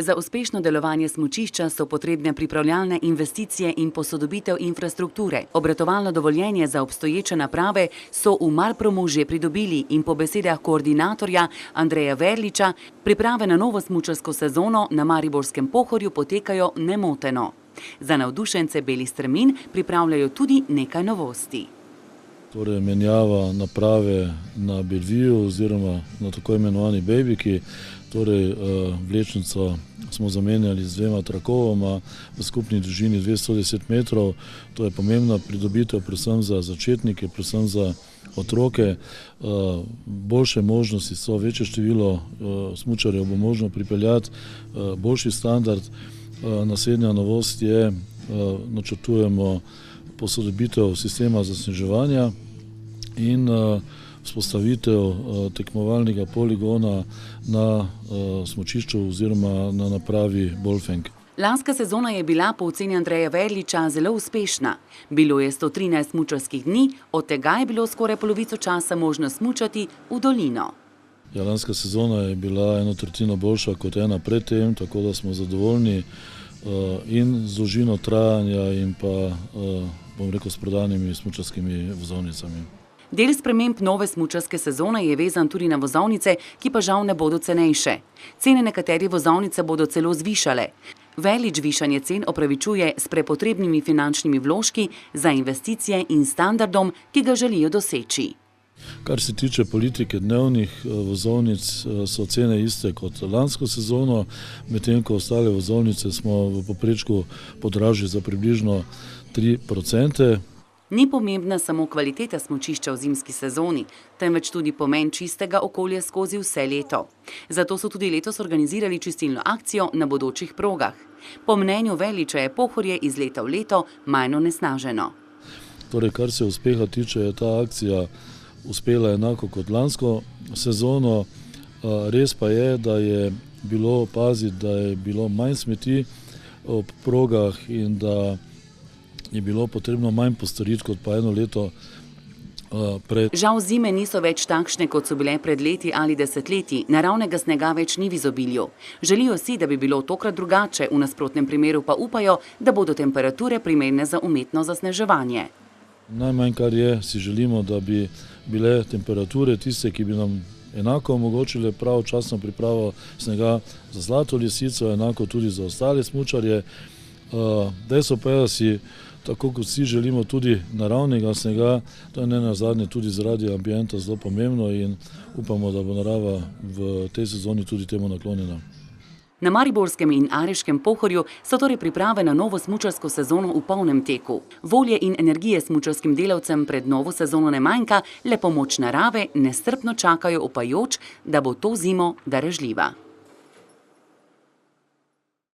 Za uspešno delovanje smučišča so potrebne pripravljalne investicije in posodobitev infrastrukture. Obratovalno dovoljenje za obstoječe naprave so v Marpromu že pridobili in po besedah koordinatorja Andreja Verliča priprave na novo smučarsko sezono na Mariborskem Pohorju potekajo nemoteno. Za navdušence belih strmin pripravljajo tudi nekaj novosti. Torej menjava naprave na Bellevue oziroma na tako imenovani Babiki. Torej vlečnico smo zamenjali z 2 trakovoma v skupni dolžini 210 metrov. To je pomembna pridobitev predvsem za začetnike, predvsem za otroke. Boljše možnosti so, večje število smučarjev bo možno pripeljati, boljši standard. Naslednja novost je, načrtujemo posodobitev sistema zasneževanja in vzpostavitev tekmovalnega poligona na smučišču oziroma na napravi Bolfenk. Lanska sezona je bila po oceni Andreja Verliča zelo uspešna. Bilo je 113 smučarskih dni, od tega je bilo skoraj polovico časa možno smučati v dolino. Ja, lanska sezona je bila 1/3 boljša kot ena pred tem, tako da smo zadovoljni in z dolžino trajanja in pa, bom rekel, s prodanimi smučarskimi vozovnicami. Del sprememb nove smučarske sezone je vezan tudi na vozovnice, ki pa žal ne bodo cenejše. Cene nekaterih vozovnic bodo celo zvišale. Verlič višanje cen opravičuje s prepotrebnimi finančnimi vložki za investicije in standardom, ki ga želijo doseči. Kar se tiče politike dnevnih vozovnic, so cene iste kot lansko sezono, medtem ko ostale vozovnice smo v povprečju podražili za približno 3%. Ni pomembna samo kvaliteta smučišča v zimski sezoni, temveč tudi pomen čistega okolja skozi vse leto. Zato so tudi letos organizirali čistilno akcijo na bodočih progah. Po mnenju Verliča je Pohorje iz leta v leto manj onesnaženo. Torej, kar se uspeha tiče, je ta akcija uspela enako kot lansko sezono. Res pa je, da je bilo opaziti, da je bilo manj smeti ob progah in da je bilo potrebno manj postoriti kot pa eno leto pred. Žal zime niso več takšne, kot so bile pred leti ali desetletji. Naravnega snega več ni v izobilju. Želijo si, da bi bilo tokrat drugače, v nasprotnem primeru pa upajo, da bodo temperature primerne za umetno zasneževanje. Najmanj, kar je, si želimo, da bi bile temperature tiste, ki bi nam enako omogočile pravočasno pripravo snega za Zlato lisico, enako tudi za ostale smučarje. Dejstvo pa je, da si, tako kot vsi želimo, tudi naravnega snega, to je nenazadnje tudi zaradi ambienta zelo pomembno in upamo, da bo narava v tej sezoni tudi temu naklonjena. Na Mariborskem in Areškem Pohorju so torej priprave na novo smučarsko sezono v polnem teku. Volje in energije smučarskim delavcem pred novo sezono ne manjka, le pomoč narave nestrpno čakajo opajoč, da bo to zimo darežljiva.